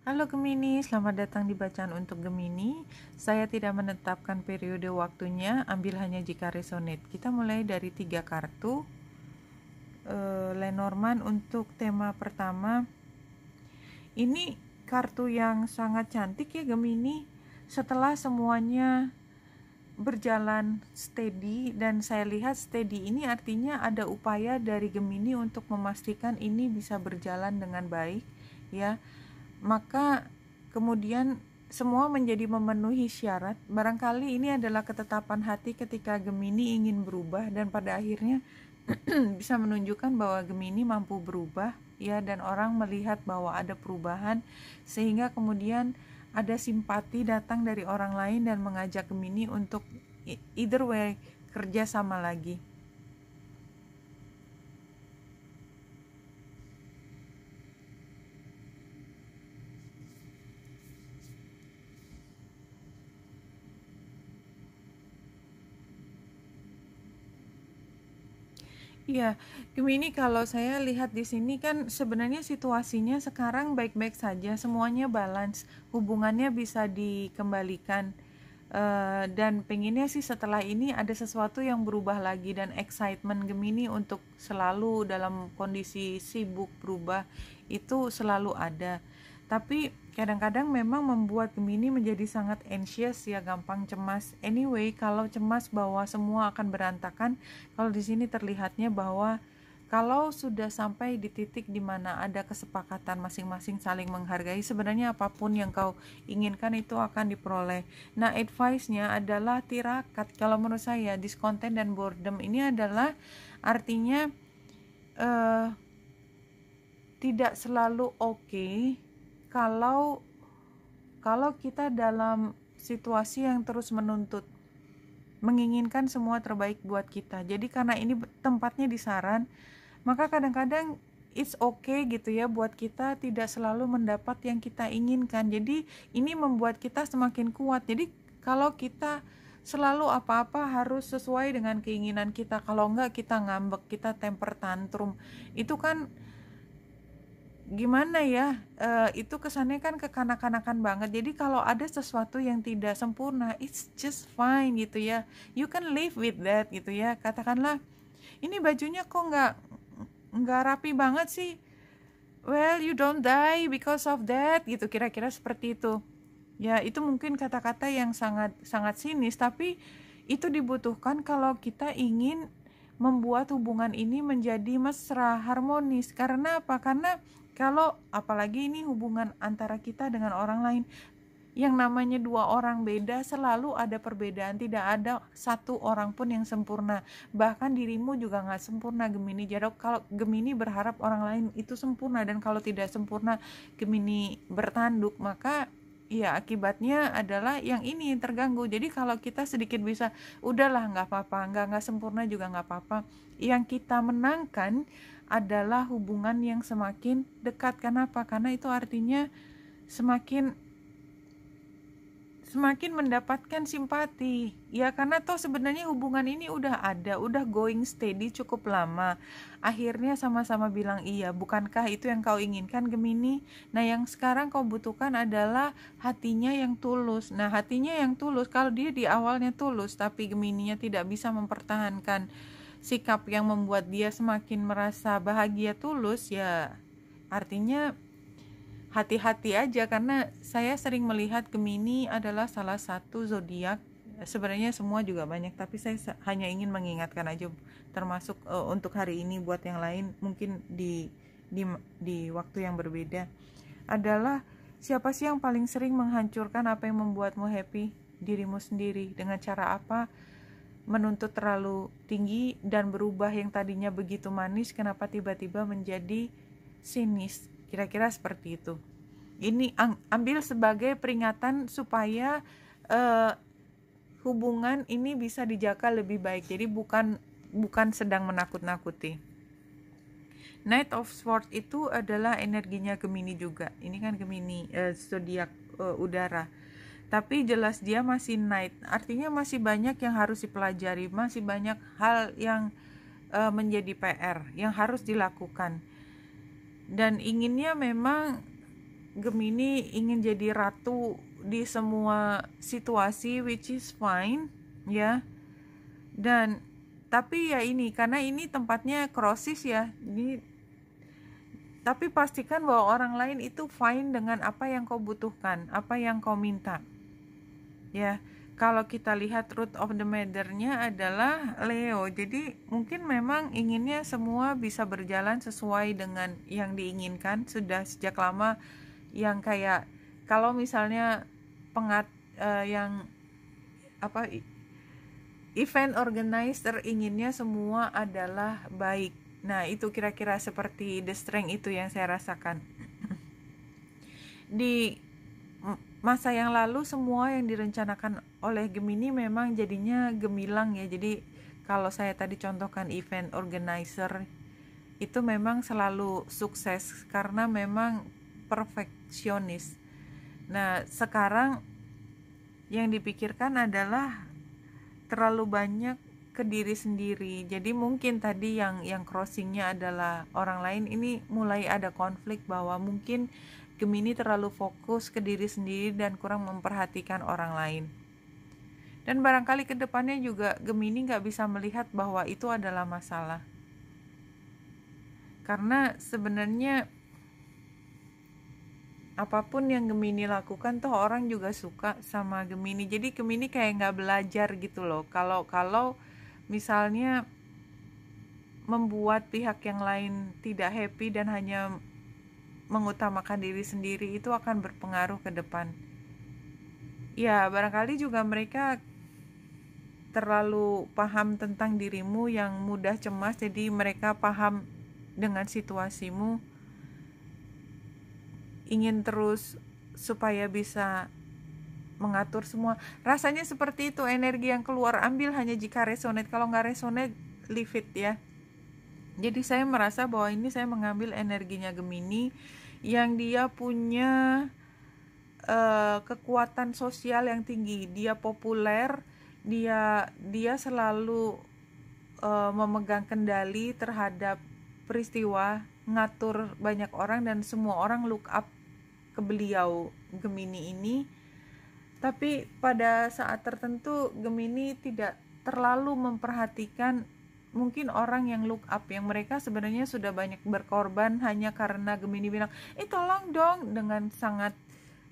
Halo Gemini, selamat datang di bacaan untuk Gemini. Saya tidak menetapkan periode waktunya, ambil hanya jika resonate. Kita mulai dari 3 kartu. Lenormand untuk tema pertama. Ini kartu yang sangat cantik ya Gemini. Setelah semuanya berjalan steady, dan saya lihat steady ini artinya ada upaya dari Gemini untuk memastikan ini bisa berjalan dengan baik ya. Maka kemudian semua menjadi memenuhi syarat. Barangkali ini adalah ketetapan hati ketika Gemini ingin berubah, dan pada akhirnya bisa menunjukkan bahwa Gemini mampu berubah ya, dan orang melihat bahwa ada perubahan, sehingga kemudian ada simpati datang dari orang lain dan mengajak Gemini untuk either way kerja sama lagi. Iya, Gemini, kalau saya lihat di sini kan sebenarnya situasinya sekarang baik-baik saja, semuanya balance, hubungannya bisa dikembalikan. Dan pengennya sih setelah ini ada sesuatu yang berubah lagi, dan excitement Gemini untuk selalu dalam kondisi sibuk berubah itu selalu ada. Tapi kadang-kadang memang membuat Gemini menjadi sangat anxious ya, gampang cemas. Anyway, kalau cemas bahwa semua akan berantakan, kalau di sini terlihatnya bahwa kalau sudah sampai di titik di mana ada kesepakatan masing-masing saling menghargai, sebenarnya apapun yang kau inginkan itu akan diperoleh. Nah, advice-nya adalah tirakat. Kalau menurut saya, discontent dan boredom ini adalah artinya tidak selalu oke kalau kita dalam situasi yang terus menuntut, menginginkan semua terbaik buat kita. Jadi karena ini tempatnya di saran, maka kadang-kadang it's okay gitu ya buat kita tidak selalu mendapat yang kita inginkan. Jadi ini membuat kita semakin kuat. Jadi kalau kita selalu apa-apa harus sesuai dengan keinginan kita, kalau enggak kita ngambek, kita temper tantrum, itu kan gimana ya, itu kesannya kan kekanak-kanakan banget. Jadi kalau ada sesuatu yang tidak sempurna, it's just fine gitu ya, you can live with that gitu ya. Katakanlah ini bajunya kok nggak rapi banget sih, well you don't die because of that gitu, kira-kira seperti itu ya. Itu mungkin kata-kata yang sangat sangat sinis, tapi itu dibutuhkan kalau kita ingin membuat hubungan ini menjadi mesra, harmonis. Karena apa? Karena kalau apalagi ini hubungan antara kita dengan orang lain, yang namanya dua orang beda, selalu ada perbedaan, tidak ada satu orang pun yang sempurna. Bahkan dirimu juga gak sempurna Gemini. Jadi kalau Gemini berharap orang lain itu sempurna, dan kalau tidak sempurna Gemini bertanduk, maka ya akibatnya adalah yang ini terganggu. Jadi kalau kita sedikit bisa, udahlah gak apa-apa, gak sempurna juga gak apa-apa. Yang kita menangkan adalah hubungan yang semakin dekat. Kenapa? Karena itu artinya semakin mendapatkan simpati ya, karena toh sebenarnya hubungan ini udah going steady cukup lama. Akhirnya sama-sama bilang iya. Bukankah itu yang kau inginkan Gemini? Nah, yang sekarang kau butuhkan adalah hatinya yang tulus. Nah, hatinya yang tulus, kalau dia di awalnya tulus tapi Gemininya tidak bisa mempertahankan sikap yang membuat dia semakin merasa bahagia tulus, ya artinya hati-hati aja. Karena saya sering melihat Gemini adalah salah satu zodiak, sebenarnya semua juga banyak, tapi saya hanya ingin mengingatkan aja, termasuk untuk hari ini. Buat yang lain mungkin di waktu yang berbeda, adalah siapa sih yang paling sering menghancurkan apa yang membuatmu happy? Dirimu sendiri. Dengan cara apa? Menuntut terlalu tinggi dan berubah yang tadinya begitu manis, kenapa tiba-tiba menjadi sinis? Kira-kira seperti itu. Ini ambil sebagai peringatan supaya hubungan ini bisa dijaga lebih baik. Jadi bukan sedang menakut-nakuti. Knight of Swords itu adalah energinya Gemini juga. Ini kan Gemini zodiak udara. Tapi jelas dia masih Knight. Artinya masih banyak yang harus dipelajari, masih banyak hal yang menjadi PR yang harus dilakukan. Dan inginnya memang Gemini ingin jadi ratu di semua situasi, which is fine ya. Dan tapi ya ini, karena ini tempatnya krosis ya, ini, tapi pastikan bahwa orang lain itu fine dengan apa yang kau butuhkan, apa yang kau minta ya. Kalau kita lihat root of the matter-nya adalah Leo, jadi mungkin memang inginnya semua bisa berjalan sesuai dengan yang diinginkan sudah sejak lama. Yang kayak kalau misalnya yang apa, event organizer inginnya semua adalah baik. Nah, itu kira-kira seperti the strength itu yang saya rasakan. Di masa yang lalu semua yang direncanakan oleh Gemini memang jadinya gemilang ya. Jadi kalau saya tadi contohkan event organizer itu memang selalu sukses karena memang perfeksionis. Nah, sekarang yang dipikirkan adalah terlalu banyak ke diri sendiri. Jadi mungkin tadi yang crossingnya adalah orang lain, ini mulai ada konflik bahwa mungkin Gemini terlalu fokus ke diri sendiri dan kurang memperhatikan orang lain. Dan barangkali ke depannya juga Gemini nggak bisa melihat bahwa itu adalah masalah. Karena sebenarnya apapun yang Gemini lakukan tuh orang juga suka sama Gemini. Jadi Gemini kayak nggak belajar gitu loh. Kalau misalnya membuat pihak yang lain tidak happy dan hanya mengutamakan diri sendiri, itu akan berpengaruh ke depan. Ya barangkali juga mereka terlalu paham tentang dirimu yang mudah cemas, jadi mereka paham dengan situasimu, ingin terus supaya bisa mengatur semua. Rasanya seperti itu, energi yang keluar ambil hanya jika resonate, kalau nggak resonate leave it ya. Jadi saya merasa bahwa ini saya mengambil energinya Gemini yang dia punya kekuatan sosial yang tinggi, dia populer, dia selalu memegang kendali terhadap peristiwa, ngatur banyak orang dan semua orang look up ke beliau Gemini ini. Tapi pada saat tertentu Gemini tidak terlalu memperhatikan mungkin orang yang look up, yang mereka sebenarnya sudah banyak berkorban hanya karena Gemini bilang, tolong dong, dengan sangat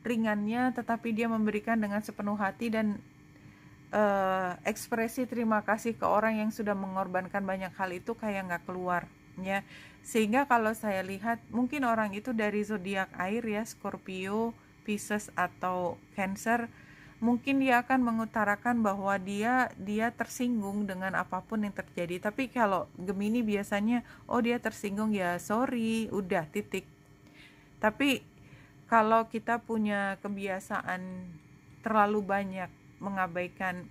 ringannya, tetapi dia memberikan dengan sepenuh hati dan ekspresi terima kasih ke orang yang sudah mengorbankan banyak hal itu kayak nggak keluar ya. Sehingga kalau saya lihat mungkin orang itu dari zodiak air ya, Scorpio, Pisces atau Cancer, mungkin dia akan mengutarakan bahwa dia tersinggung dengan apapun yang terjadi. Tapi kalau Gemini biasanya dia tersinggung ya sorry, udah titik. Tapi kalau kita punya kebiasaan terlalu banyak mengabaikan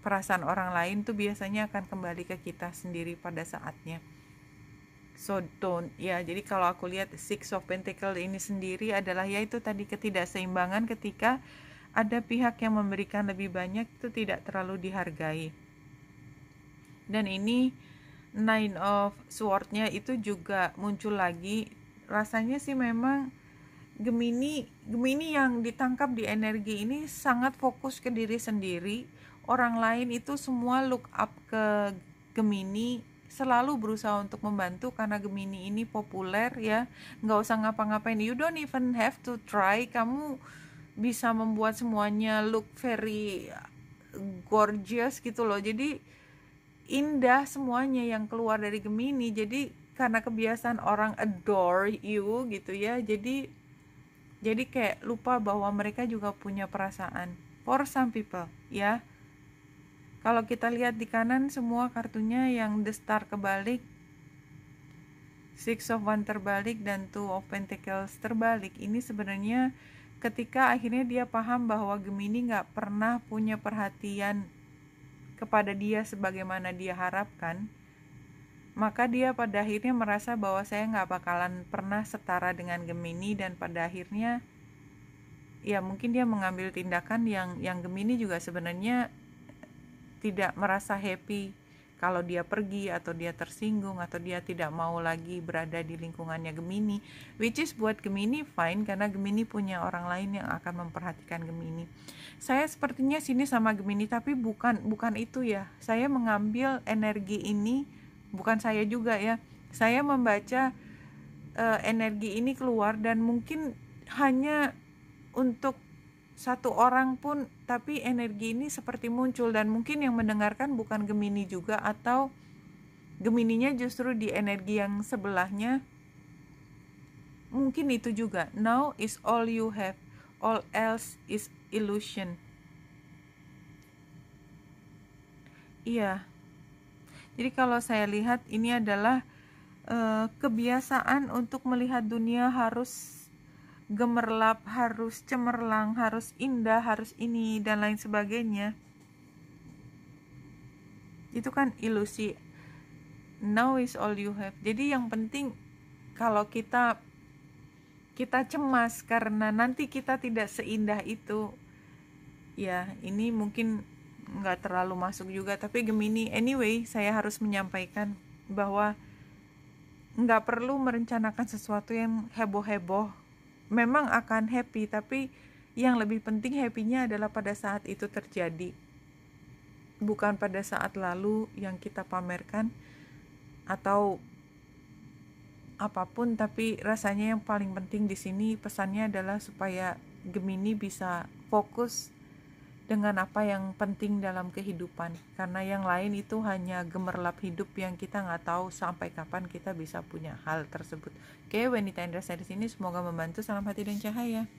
perasaan orang lain, tuh biasanya akan kembali ke kita sendiri pada saatnya. So don't ya. Jadi kalau aku lihat Six of Pentacles ini sendiri adalah yaitu tadi ketidakseimbangan ketika ada pihak yang memberikan lebih banyak itu tidak terlalu dihargai. Dan ini Nine of Swords-nya itu juga muncul lagi. Rasanya sih memang Gemini yang ditangkap di energi ini sangat fokus ke diri sendiri. Orang lain itu semua look up ke Gemini, selalu berusaha untuk membantu karena Gemini ini populer ya. Nggak usah ngapa-ngapain, you don't even have to try. Kamu bisa membuat semuanya look very gorgeous gitu loh. Jadi indah semuanya yang keluar dari Gemini. Jadi karena kebiasaan orang adore you gitu ya, jadi kayak lupa bahwa mereka juga punya perasaan. For some people ya. Kalau kita lihat di kanan semua kartunya yang the star kebalik, Six of Wands terbalik, dan Two of Pentacles terbalik. Ini sebenarnya ketika akhirnya dia paham bahwa Gemini gak pernah punya perhatian kepada dia sebagaimana dia harapkan, maka dia pada akhirnya merasa bahwa saya gak bakalan pernah setara dengan Gemini. Dan pada akhirnya ya mungkin dia mengambil tindakan yang Gemini juga sebenarnya tidak merasa happy kalau dia pergi atau dia tersinggung atau dia tidak mau lagi berada di lingkungannya Gemini, which is buat Gemini fine karena Gemini punya orang lain yang akan memperhatikan Gemini. Saya sepertinya sini sama Gemini, tapi bukan itu ya. Saya mengambil energi ini, bukan saya juga ya. Saya membaca energi ini keluar dan mungkin hanya untuk satu orang pun, tapi energi ini seperti muncul dan mungkin yang mendengarkan bukan Gemini juga, atau Gemininya justru di energi yang sebelahnya. Mungkin itu juga. Now is all you have, all else is illusion. Iya. Jadi kalau saya lihat ini adalah kebiasaan untuk melihat dunia harus gemerlap, harus cemerlang, harus indah, harus ini dan lain sebagainya. Itu kan ilusi. Now is all you have. Jadi yang penting kalau kita cemas karena nanti kita tidak seindah itu, ya ini mungkin nggak terlalu masuk juga. Tapi Gemini, anyway, saya harus menyampaikan bahwa nggak perlu merencanakan sesuatu yang heboh-heboh. Memang akan happy, tapi yang lebih penting happy-nya adalah pada saat itu terjadi, bukan pada saat lalu yang kita pamerkan atau apapun. Tapi rasanya yang paling penting di sini pesannya adalah supaya Gemini bisa fokus dengan apa yang penting dalam kehidupan, karena yang lain itu hanya gemerlap hidup yang kita nggak tahu sampai kapan kita bisa punya hal tersebut. Oke, wanita Indra saya di sini, semoga membantu. Salam hati dan cahaya.